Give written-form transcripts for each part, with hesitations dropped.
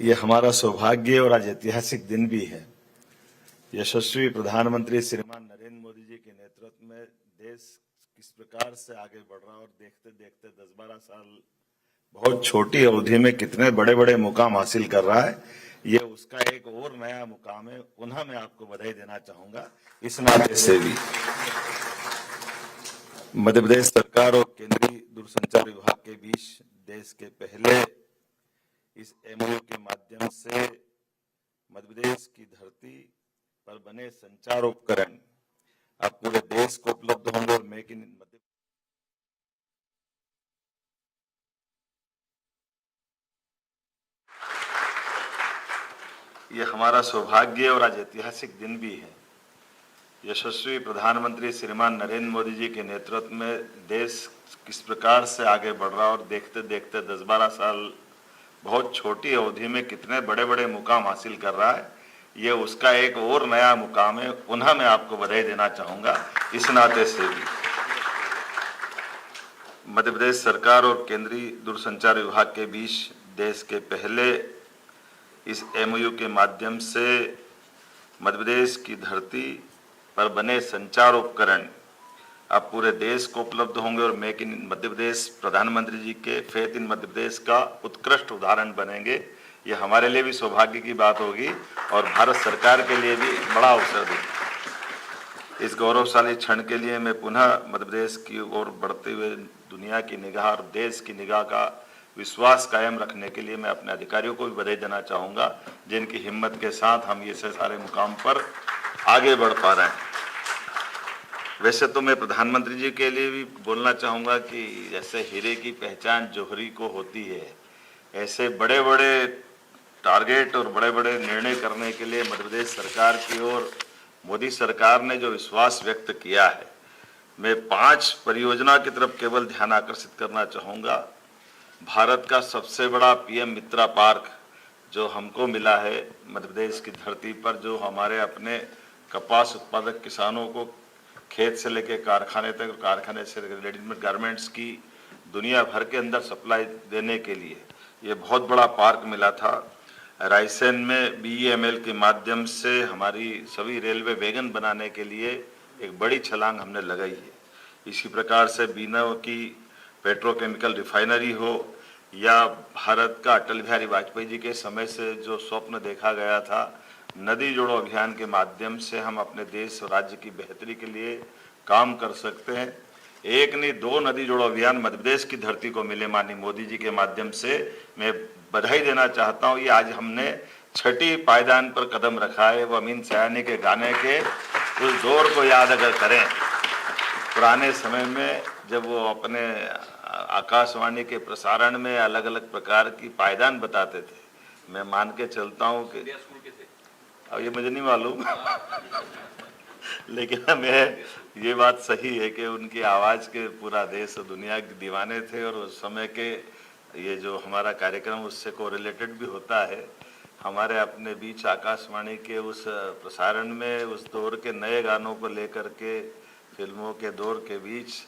ये हमारा सौभाग्य और आज ऐतिहासिक दिन भी है। यशस्वी प्रधानमंत्री श्रीमान नरेंद्र मोदी जी के नेतृत्व में देश किस प्रकार से आगे बढ़ रहा है और देखते देखते 10-12 साल बहुत छोटी अवधि में कितने बड़े बड़े मुकाम हासिल कर रहा है, ये उसका एक और नया मुकाम है। पुनः मैं आपको बधाई देना चाहूंगा। इस नाते से भी मध्य प्रदेश सरकार और केंद्रीय दूरसंचार विभाग के बीच देश के पहले इस एमओयू के माध्यम से मध्य प्रदेश की धरती पर बने संचार उपकरण अब पूरे देश को उपलब्ध होंगे और मेक इन मध्य ये हमारा सौभाग्य और आज ऐतिहासिक दिन भी है। यशस्वी प्रधानमंत्री श्रीमान नरेंद्र मोदी जी के नेतृत्व में देश किस प्रकार से आगे बढ़ रहा है और देखते देखते 10-12 साल बहुत छोटी अवधि में कितने बड़े बड़े मुकाम हासिल कर रहा है, ये उसका एक और नया मुकाम है। पुनः मैं आपको बधाई देना चाहूंगा। इस नाते से भी मध्य प्रदेश सरकार और केंद्रीय दूरसंचार विभाग के बीच देश के पहले इस एमओयू के माध्यम से मध्य प्रदेश की धरती पर बने संचार उपकरण अब पूरे देश को उपलब्ध होंगे और मेक इन मध्य प्रदेश प्रधानमंत्री जी के फेथ इन मध्य प्रदेश का उत्कृष्ट उदाहरण बनेंगे। ये हमारे लिए भी सौभाग्य की बात होगी और भारत सरकार के लिए भी बड़ा अवसर देगी। इस गौरवशाली क्षण के लिए मैं पुनः मध्य प्रदेश की ओर बढ़ते हुए दुनिया की निगाह और देश की निगाह का विश्वास कायम रखने के लिए मैं अपने अधिकारियों को भी बधाई देना चाहूँगा, जिनकी हिम्मत के साथ हम ये सारे मुकाम पर आगे बढ़ पा रहे हैं। वैसे तो मैं प्रधानमंत्री जी के लिए भी बोलना चाहूँगा कि जैसे हीरे की पहचान जौहरी को होती है, ऐसे बड़े बड़े टारगेट और बड़े बड़े निर्णय करने के लिए मध्य प्रदेश सरकार की ओर मोदी सरकार ने जो विश्वास व्यक्त किया है, मैं 5 परियोजना की तरफ केवल ध्यान आकर्षित करना चाहूँगा। भारत का सबसे बड़ा पीएम मित्रा पार्क जो हमको मिला है मध्य प्रदेश की धरती पर, जो हमारे अपने कपास उत्पादक किसानों को खेत से लेकर कारखाने तक, कारखाने से रेडीमेड गारमेंट्स की दुनिया भर के अंदर सप्लाई देने के लिए ये बहुत बड़ा पार्क मिला था। रायसेन में बीईएमएल के माध्यम से हमारी सभी रेलवे वैगन बनाने के लिए एक बड़ी छलांग हमने लगाई है। इसी प्रकार से बीना की पेट्रोकेमिकल रिफाइनरी हो या भारत का अटल बिहारी वाजपेयी जी के समय से जो स्वप्न देखा गया था, नदी जोड़ो अभियान के माध्यम से हम अपने देश और राज्य की बेहतरी के लिए काम कर सकते हैं। एक नहीं 2 नदी जोड़ो अभियान मध्य प्रदेश की धरती को मिले माननीय मोदी जी के माध्यम से मैं बधाई देना चाहता हूँ। ये आज हमने 6ठी पायदान पर कदम रखा है। वो अमीन सयानी के गाने के उस दौर को याद अगर करें, पुराने समय में जब वो अपने आकाशवाणी के प्रसारण में अलग अलग प्रकार की पायदान बताते थे, मैं मान के चलता हूँ कि अब ये मुझे नहीं मालूम लेकिन मैं ये बात सही है कि उनकी आवाज़ के पूरा देश और दुनिया के दीवाने थे और उस समय के ये जो हमारा कार्यक्रम उससे कोरिलेटेड भी होता है। हमारे अपने बीच आकाशवाणी के उस प्रसारण में उस दौर के नए गानों को लेकर के फिल्मों के दौर के बीच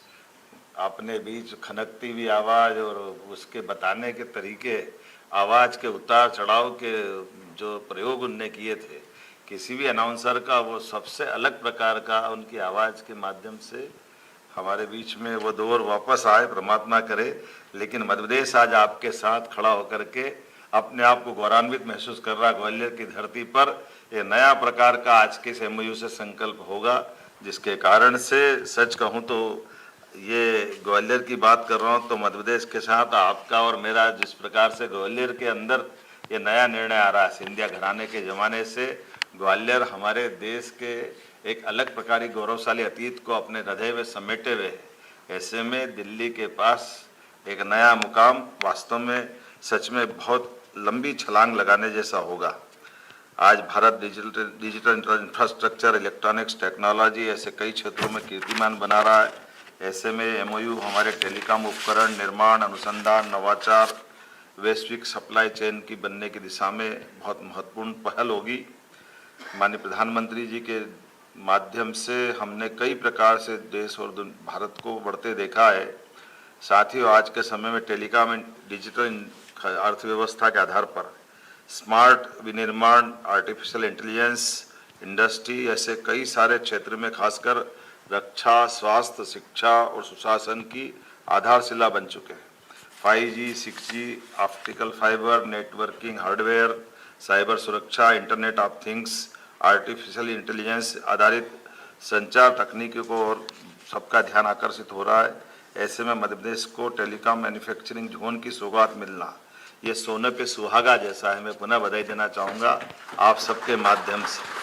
अपने बीच खनकती हुई आवाज़ और उसके बताने के तरीके, आवाज़ के उतार चढ़ाव के जो प्रयोग उनने किए थे, किसी भी अनाउंसर का वो सबसे अलग प्रकार का उनकी आवाज़ के माध्यम से हमारे बीच में वो दौर वापस आए, परमात्मा करे। लेकिन मध्य प्रदेश आज आपके साथ खड़ा होकर के अपने आप को गौरवान्वित महसूस कर रहा है। ग्वालियर की धरती पर ये नया प्रकार का आज के इस एमओयू से संकल्प होगा, जिसके कारण से सच कहूँ तो ये ग्वालियर की बात कर रहा हूँ तो मध्य प्रदेश के साथ आपका और मेरा जिस प्रकार से ग्वालियर के अंदर ये नया निर्णय आ रहा है, सिंधिया घराने के ज़माने से ग्वालियर हमारे देश के एक अलग प्रकार की गौरवशाली अतीत को अपने हृदय में समेटे हुए है। ऐसे में दिल्ली के पास एक नया मुकाम वास्तव में सच में बहुत लंबी छलांग लगाने जैसा होगा। आज Bharat digital infrastructure, electronics, technology ऐसे कई क्षेत्रों में कीर्तिमान बना रहा है। ऐसे में एमओयू हमारे टेलीकॉम उपकरण निर्माण, अनुसंधान, नवाचार, वैश्विक सप्लाई चेन की बनने की दिशा में बहुत महत्वपूर्ण पहल होगी। माननीय प्रधानमंत्री जी के माध्यम से हमने कई प्रकार से देश और भारत को बढ़ते देखा है। साथ ही आज के समय में टेलीकॉम एंड डिजिटल अर्थव्यवस्था के आधार पर स्मार्ट विनिर्माण, आर्टिफिशियल इंटेलिजेंस, इंडस्ट्री, ऐसे कई सारे क्षेत्र में खासकर रक्षा, स्वास्थ्य, शिक्षा और सुशासन की आधारशिला बन चुके हैं। 5G, 6G, optical fibre, networking hardware, cyber सुरक्षा, internet of things, artificial intelligence आधारित संचार तकनीकी को और सबका ध्यान आकर्षित हो रहा है। ऐसे में मध्य प्रदेश को टेलीकॉम मैन्युफैक्चरिंग जोन की सौगात मिलना ये सोने पे सुहागा जैसा है। मैं पुनः बधाई देना चाहूँगा आप सबके माध्यम से।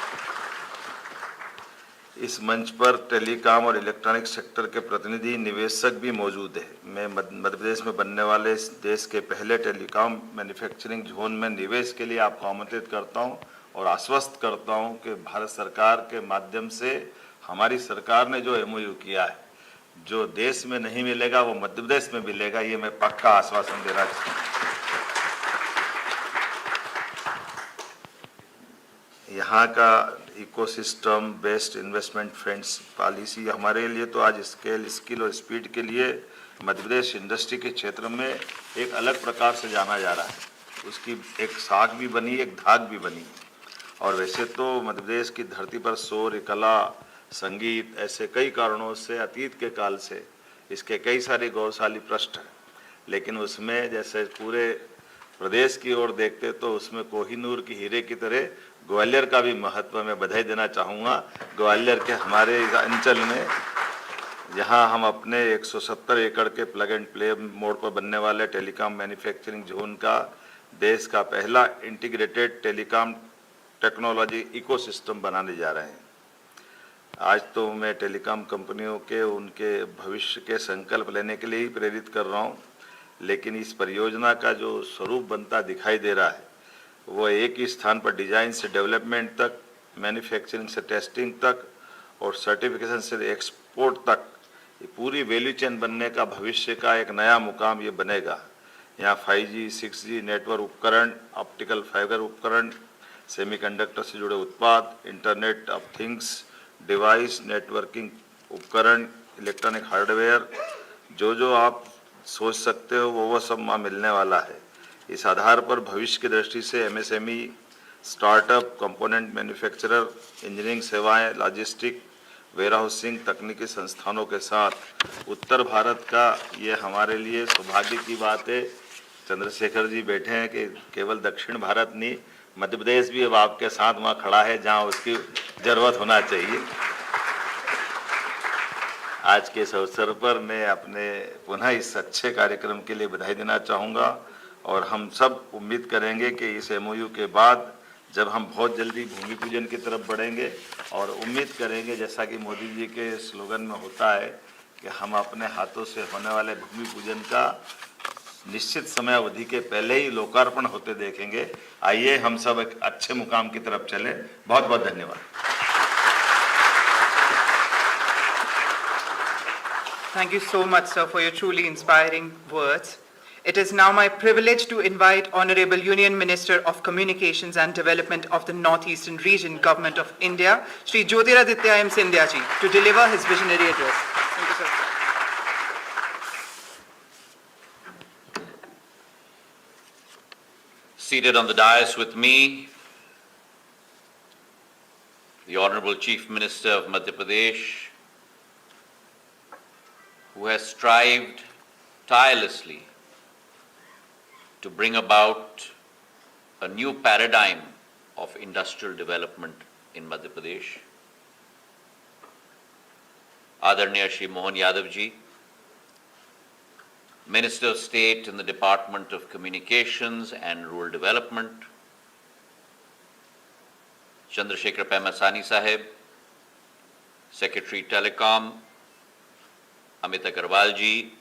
इस मंच पर टेलीकॉम और इलेक्ट्रॉनिक सेक्टर के प्रतिनिधि, निवेशक भी मौजूद है। मैं मध्य प्रदेश में बनने वाले इस देश के पहले टेलीकॉम मैन्युफैक्चरिंग जोन में निवेश के लिए आपको आमंत्रित करता हूं और आश्वस्त करता हूं कि भारत सरकार के माध्यम से हमारी सरकार ने जो MOU किया है, जो देश में नहीं मिलेगा वो मध्य प्रदेश में मिलेगा, ये मैं पक्का आश्वासन देना चाहता हूँ। यहाँ का ecosystem based investment friends policy हमारे लिए तो आज स्किल और स्पीड के लिए मध्य प्रदेश इंडस्ट्री के क्षेत्र में एक अलग प्रकार से जाना जा रहा है। उसकी एक साख भी बनी, एक धाक भी बनी। और वैसे तो मध्य प्रदेश की धरती पर शौर्य, कला, संगीत ऐसे कई कारणों से अतीत के काल से इसके कई सारे गौरवशाली पृष्ठ हैं, लेकिन उसमें जैसे पूरे प्रदेश की ओर देखते तो उसमें कोहिनूर की हीरे की तरह ग्वालियर का भी महत्व मैं बधाई देना चाहूँगा। ग्वालियर के हमारे इस अंचल में जहाँ हम अपने 170 एकड़ के प्लग एंड प्ले मोड पर बनने वाले टेलीकॉम मैन्युफैक्चरिंग जोन का देश का पहला इंटीग्रेटेड टेलीकॉम टेक्नोलॉजी इकोसिस्टम बनाने जा रहे हैं। आज तो मैं टेलीकॉम कंपनियों के उनके भविष्य के संकल्प लेने के लिए ही प्रेरित कर रहा हूँ, लेकिन इस परियोजना का जो स्वरूप बनता दिखाई दे रहा है वो एक ही स्थान पर डिजाइन से डेवलपमेंट तक, मैन्युफैक्चरिंग से टेस्टिंग तक और सर्टिफिकेशन से एक्सपोर्ट तक ये पूरी वैल्यू चेन बनने का भविष्य का एक नया मुकाम ये बनेगा। यहाँ 5G, 6G नेटवर्क उपकरण, ऑप्टिकल फाइबर उपकरण, सेमीकंडक्टर से जुड़े उत्पाद, internet of things device, networking उपकरण, इलेक्ट्रॉनिक हार्डवेयर, जो आप सोच सकते हो वो सब वहाँ मिलने वाला है। इस आधार पर भविष्य की दृष्टि से MSME, startup, component manufacturer, engineering सेवाएं, लॉजिस्टिक, वेयरहाउसिंग, तकनीकी संस्थानों के साथ उत्तर भारत का ये हमारे लिए सौभाग्य की बात है। चंद्रशेखर जी बैठे हैं कि केवल दक्षिण भारत नहीं, मध्य प्रदेश भी अब आपके साथ वहाँ खड़ा है जहाँ उसकी जरूरत होना चाहिए। आज के इस अवसर पर मैं अपने पुनः इस अच्छे कार्यक्रम के लिए बधाई देना चाहूँगा और हम सब उम्मीद करेंगे कि इस MOU के बाद जब हम बहुत जल्दी भूमि पूजन की तरफ बढ़ेंगे और उम्मीद करेंगे जैसा कि मोदी जी के स्लोगन में होता है कि हम अपने हाथों से होने वाले भूमि पूजन का निश्चित समय अवधि के पहले ही लोकार्पण होते देखेंगे। आइए हम सब एक अच्छे मुकाम की तरफ चलें। बहुत बहुत धन्यवाद। Thank you so much, sir, for your truly inspiring words. It is now my privilege to invite Honorable Union Minister of Communications and Development of the Northeastern Region, Government of India, Shri Jyotiraditya M. Scindia ji, to deliver his visionary address. Thank you, sir. Seated on the dais with me, the Honorable Chief Minister of Madhya Pradesh, who has strived tirelessly to bring about a new paradigm of industrial development in Madhya Pradesh. Adarniya Shri Mohan Yadav ji, Minister of State in the Department of Communications and Rural Development, Chandrasekhar Pemasani Sahib, Secretary Telecom, Amit Agarwal ji,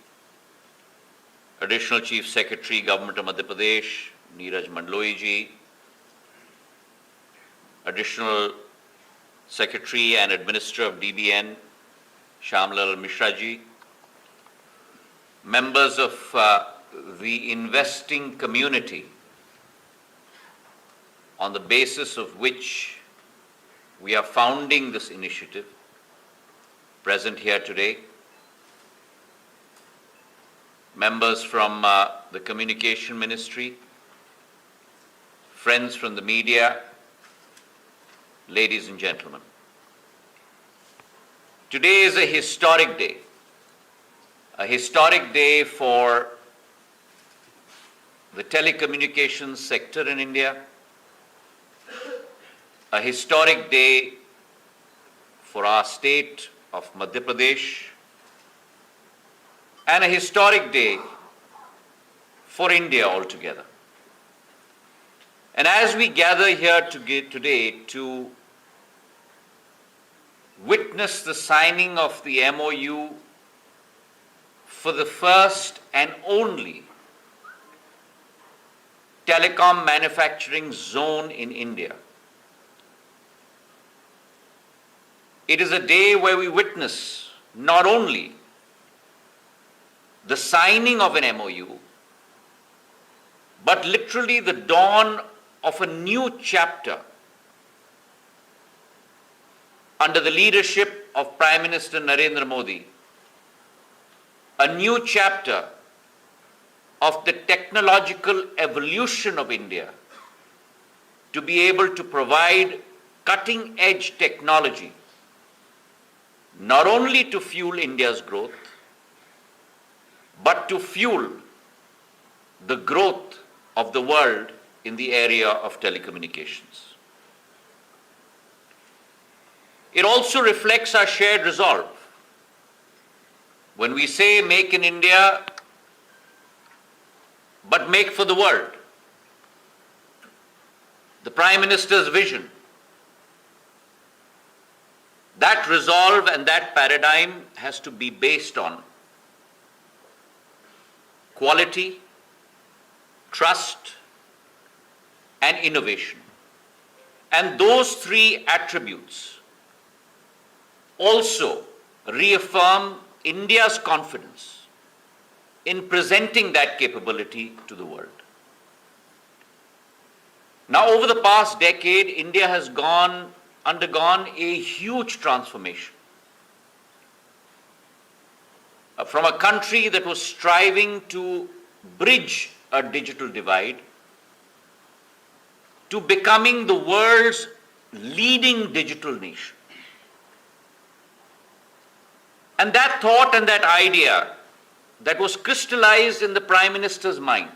Additional Chief Secretary, Government of Madhya Pradesh, Neeraj Mandloi ji, Additional Secretary and Administrator of DBN, Shamlal Mishra ji, members of the investing community, on the basis of which we are founding this initiative, present here today, members from the Communication Ministry, friends from the media, ladies and gentlemen. Today is a historic day for the telecommunications sector in India, a historic day for our state of Madhya Pradesh, and a historic day for India altogether. And as we gather here today to witness the signing of the MOU for the first and only telecom manufacturing zone in India, it is a day where we witness not only the signing of an MOU, but literally the dawn of a new chapter under the leadership of Prime Minister Narendra Modi, a new chapter of the technological evolution of India to be able to provide cutting-edge technology, not only to fuel India's growth, but to fuel the growth of the world in the area of telecommunications. It also reflects our shared resolve. When we say make in India, but make for the world, the Prime Minister's vision, that resolve and that paradigm has to be based on quality, trust, and innovation. And those three attributes also reaffirm India's confidence in presenting that capability to the world. Now, over the past decade, India has undergone a huge transformation. From a country that was striving to bridge a digital divide to becoming the world's leading digital nation. And that thought and that idea that was crystallized in the Prime Minister's mind.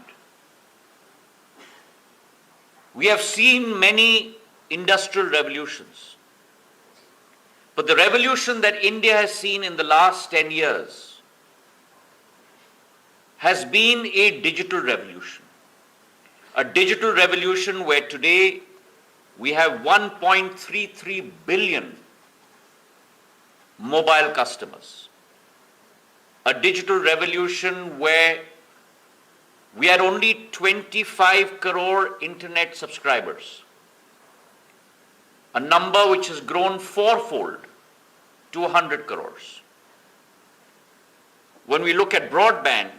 We have seen many industrial revolutions, but the revolution that India has seen in the last 10 years has been a digital revolution. A digital revolution where today we have 1.33 billion mobile customers. A digital revolution where we had only 25 crore internet subscribers. A number which has grown fourfold to 100 crores. When we look at broadband,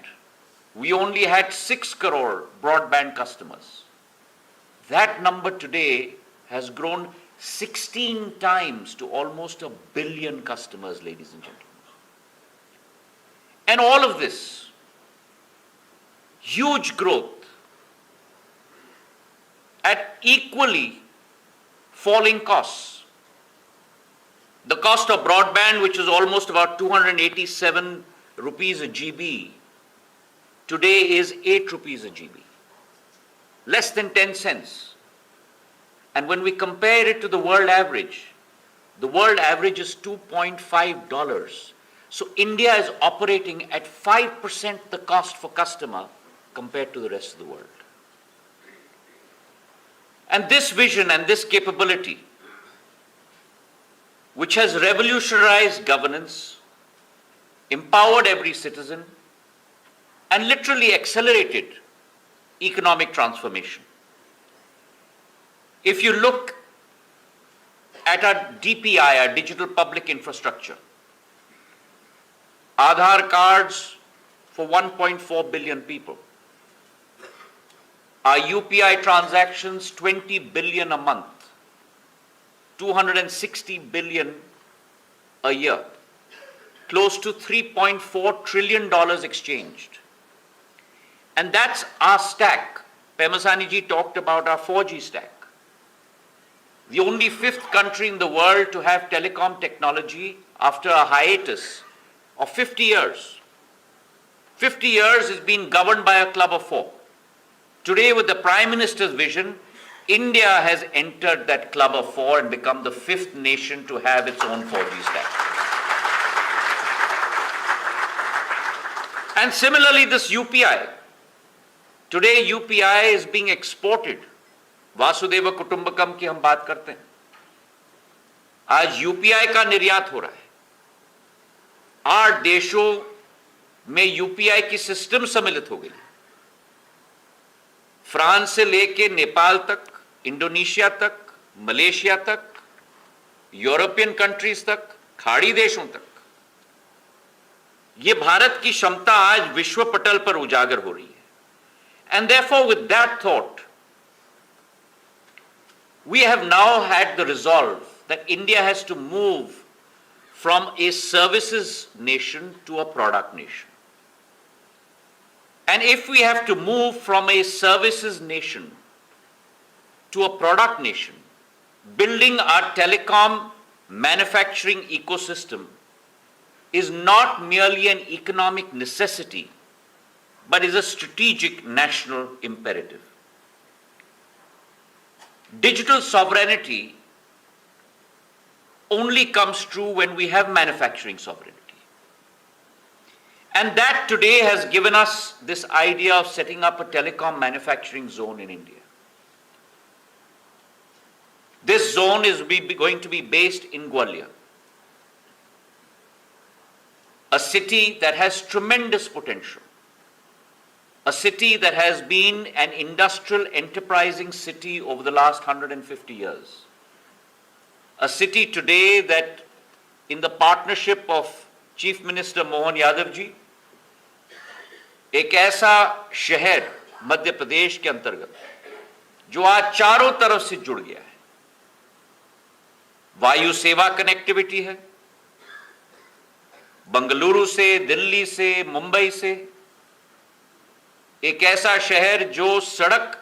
we only had 6 crore broadband customers. That number today has grown 16 times to almost 1 billion customers, ladies and gentlemen. And all of this, huge growth at equally falling costs. The cost of broadband, which is almost about 287 rupees a GB, today is 8 rupees a GB, less than 10 cents. And when we compare it to the world average is $2.5. So India is operating at 5% the cost for customer compared to the rest of the world. And this vision and this capability, which has revolutionized governance, empowered every citizen, and literally accelerated economic transformation. If you look at our DPI, our digital public infrastructure, Aadhaar cards for 1.4 billion people, our UPI transactions 20 billion a month, 260 billion a year, close to $3.4 trillion exchanged. And that's our stack Pemasani ji talked about our 4G stack. The only fifth country in the world to have telecom technology after a hiatus of 50 years. 50 years is being governed by a club of four. Today, with the Prime Minister's vision, India has entered that club of four and become the fifth nation to have its own 4G stack. And similarly, this UPI. Today, UPI is being exported. Vasudev कुटुंबकम की हम बात करते हैं. आज UPI का निर्यात हो रहा है. 8 देशों में यूपीआई की सिस्टम सम्मिलित हो गई. फ्रांस से लेके नेपाल तक, इंडोनेशिया तक, मलेशिया तक, यूरोपियन कंट्रीज तक, खाड़ी देशों तक. ये भारत की क्षमता आज विश्व पटल पर उजागर हो रही है. And therefore with that thought, we have now had the resolve that India has to move from a services nation to a product nation. And if we have to move from a services nation to a product nation, building our telecom manufacturing ecosystem is not merely an economic necessity, but is a strategic national imperative. Digital sovereignty only comes true when we have manufacturing sovereignty. And that today has given us this idea of setting up a telecom manufacturing zone in India. This zone is going to be based in Gwalior, a city that has tremendous potential. A city that has been an industrial enterprising city over the last 150 years. A city today that, in the partnership of Chief Minister Mohan Yadav ji, एक ऐसा शहर मध्य प्रदेश के अंतर्गत जो आज चारों तरफ से जुड़ गया है. वायु सेवा कनेक्टिविटी है, बंगलुरु से, दिल्ली से, मुंबई से. एक ऐसा शहर जो सड़क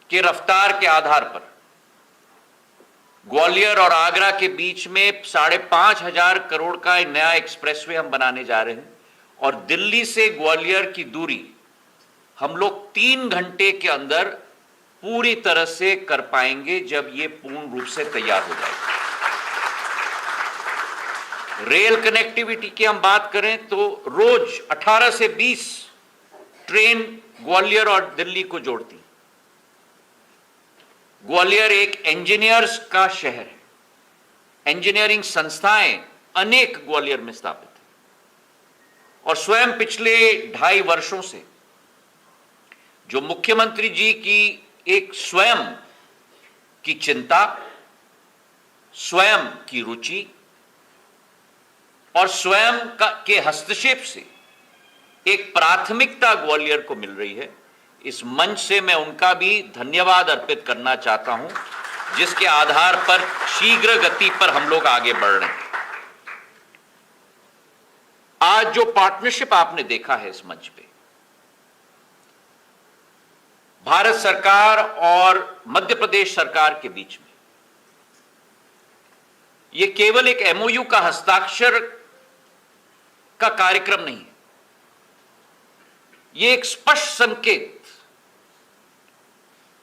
के रफ्तार के आधार पर ग्वालियर और आगरा के बीच में 5,500 करोड़ का नया एक्सप्रेसवे हम बनाने जा रहे हैं. और दिल्ली से ग्वालियर की दूरी हम लोग 3 घंटे के अंदर पूरी तरह से कर पाएंगे जब ये पूर्ण रूप से तैयार हो जाएगा. रेल कनेक्टिविटी की हम बात करें तो रोज 18 से 20 ट्रेन ग्वालियर और दिल्ली को जोड़ती. ग्वालियर एक इंजीनियर्स का शहर है. इंजीनियरिंग संस्थाएं अनेक ग्वालियर में स्थापित हैं. और स्वयं पिछले 2.5 वर्षों से जो मुख्यमंत्री जी की एक स्वयं की चिंता, स्वयं की रुचि और स्वयं के हस्तक्षेप से एक प्राथमिकता ग्वालियर को मिल रही है. इस मंच से मैं उनका भी धन्यवाद अर्पित करना चाहता हूं, जिसके आधार पर शीघ्र गति पर हम लोग आगे बढ़ रहे हैं. आज जो पार्टनरशिप आपने देखा है इस मंच पे, भारत सरकार और मध्य प्रदेश सरकार के बीच में, यह केवल एक एमओयू का हस्ताक्षर का कार्यक्रम नहीं है. यह एक स्पष्ट संकेत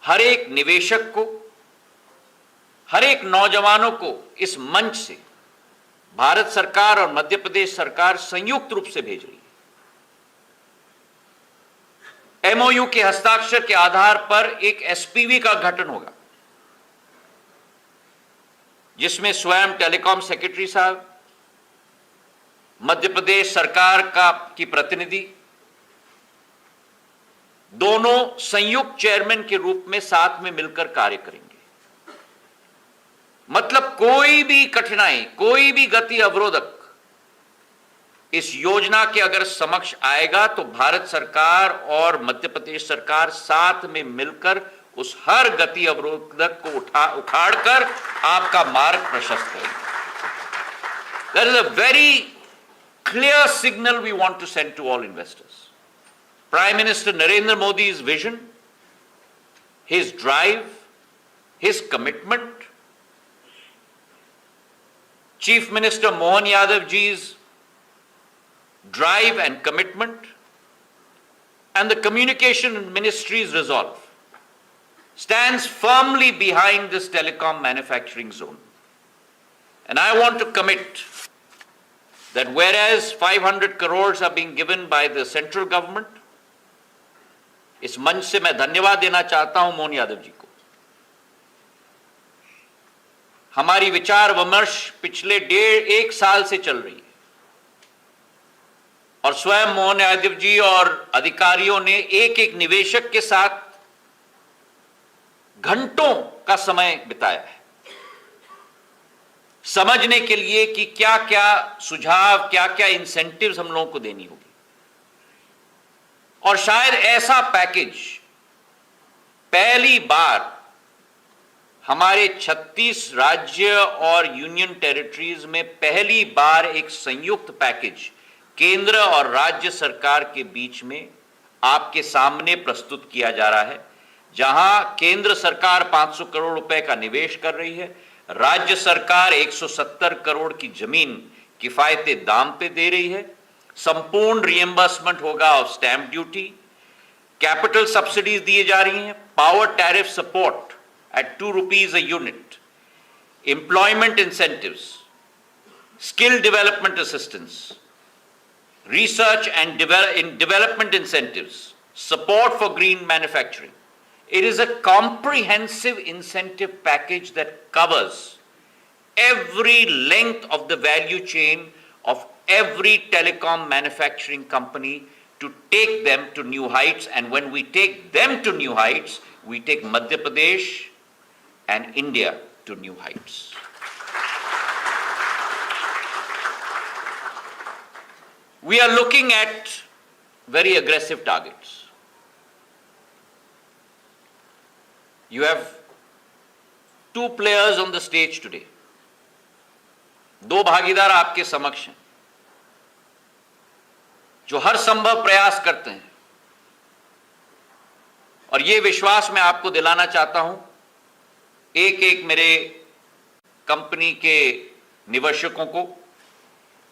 हर एक निवेशक को, हर एक नौजवानों को इस मंच से भारत सरकार और मध्य प्रदेश सरकार संयुक्त रूप से भेज रही है. एमओयू के हस्ताक्षर के आधार पर एक एसपीवी का गठन होगा, जिसमें स्वयं टेलीकॉम सेक्रेटरी साहब, मध्य प्रदेश सरकार की प्रतिनिधि, दोनों संयुक्त चेयरमैन के रूप में साथ में मिलकर कार्य करेंगे. मतलब कोई भी कठिनाई, कोई भी गति अवरोधक इस योजना के अगर समक्ष आएगा तो भारत सरकार और मध्य प्रदेश सरकार साथ में मिलकर उस हर गति अवरोधक को उखाड़कर आपका मार्ग प्रशस्त करेंगे. That is a very clear signal we want to send to all investors. Prime Minister Narendra Modi's vision, his drive, his commitment, Chief Minister Mohan Yadav ji's drive and commitment, and the Communication Ministry's resolve stands firmly behind this telecom manufacturing zone. And I want to commit that whereas 500 crores are being given by the central government, इस मंच से मैं धन्यवाद देना चाहता हूं मोहन यादव जी को। हमारी विचार विमर्श पिछले एक साल से चल रही है और स्वयं मोहन यादव जी और अधिकारियों ने एक एक निवेशक के साथ घंटों का समय बिताया है समझने के लिए कि क्या क्या सुझाव, क्या क्या इंसेंटिव्स हम लोगों को देनी होगी। और शायद ऐसा पैकेज पहली बार हमारे 36 राज्य और यूनियन टेरिटरीज में पहली बार एक संयुक्त पैकेज केंद्र और राज्य सरकार के बीच में आपके सामने प्रस्तुत किया जा रहा है, जहां केंद्र सरकार 500 करोड़ रुपए का निवेश कर रही है, राज्य सरकार 170 करोड़ की जमीन किफायती दाम पे दे रही है, संपूर्ण रिएम्बर्समेंट होगा of stamp duty, capital subsidies दिए जा रही हैं, power tariff support at 2 rupees a unit, employment incentives, skill development assistance, research and development incentives, support for green manufacturing. It is a comprehensive incentive package that covers every length of the value chain of every telecom manufacturing company to take them to new heights. And when we take them to new heights, we take Madhya Pradesh and India to new heights. We are looking at very aggressive targets. You have two players on the stage today. दो भागीदार आपके समक्ष हैं जो हर संभव प्रयास करते हैं, और ये विश्वास मैं आपको दिलाना चाहता हूं एक एक मेरे कंपनी के निवेशकों को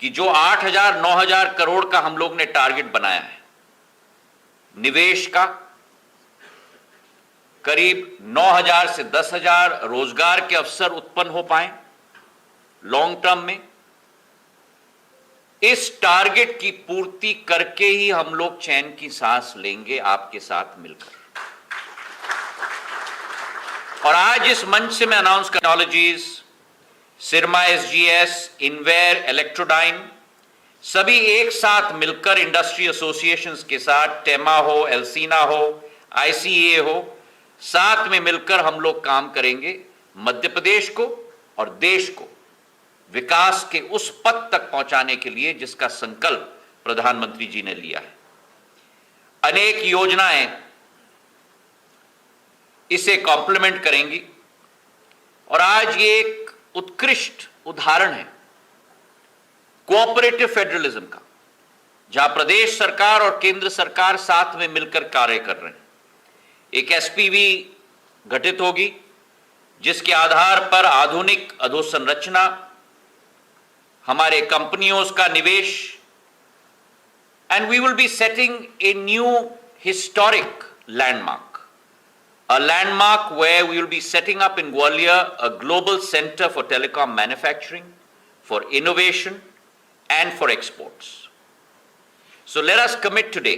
कि जो 8,000 9,000 करोड़ का हम लोग ने टारगेट बनाया है निवेश का, करीब 9,000 से 10,000 रोजगार के अवसर उत्पन्न हो पाए लॉन्ग टर्म में, इस टारगेट की पूर्ति करके ही हम लोग चैन की सांस लेंगे आपके साथ मिलकर। और आज इस मंच से मैं अनाउंस टेक्नोलॉजीज, सिरमा एसजीएस, इनवेयर, इलेक्ट्रोडाइन सभी एक साथ मिलकर इंडस्ट्री एसोसिएशंस के साथ, टेमा हो, एल्सीना हो, आईसीए हो, साथ में मिलकर हम लोग काम करेंगे मध्य प्रदेश को और देश को विकास के उस पथ तक पहुंचाने के लिए जिसका संकल्प प्रधानमंत्री जी ने लिया है। अनेक योजनाएं इसे कॉम्प्लीमेंट करेंगी और आज ये एक उत्कृष्ट उदाहरण है कोऑपरेटिव फेडरलिज्म का, जहां प्रदेश सरकार और केंद्र सरकार साथ में मिलकर कार्य कर रहे हैं। एक एसपीवी गठित होगी जिसके आधार पर आधुनिक अधोसंरचना, हमारे कंपनियों का निवेश, and we will be setting a new historic landmark, a landmark where we will be setting up in Gwalior a global center for telecom manufacturing, for innovation and for exports. So let us commit today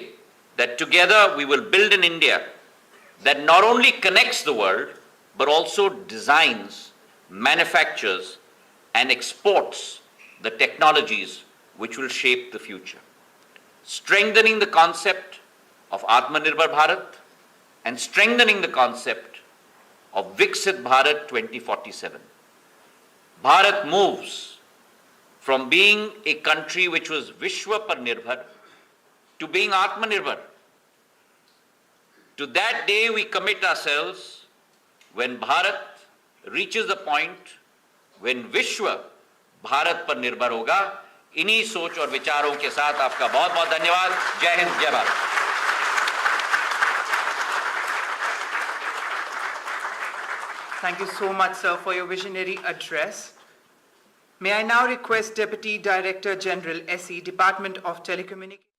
that together we will build an India that not only connects the world but also designs, manufactures and exports the technologies which will shape the future. Strengthening the concept of Atmanirbhar Bharat and strengthening the concept of Viksit Bharat 2047. Bharat moves from being a country which was Vishwa par Nirbhar to being Atmanirbhar. To that day we commit ourselves when Bharat reaches the point when Vishwa Bharat par Nirbhar होगा। इन्हीं सोच और विचारों के साथ आपका बहुत बहुत धन्यवाद। जय हिंद, जय Bharat. Thank you so much, sir, for your visionary address. May I now request Deputy Director General, SE, Department of Telecommunications.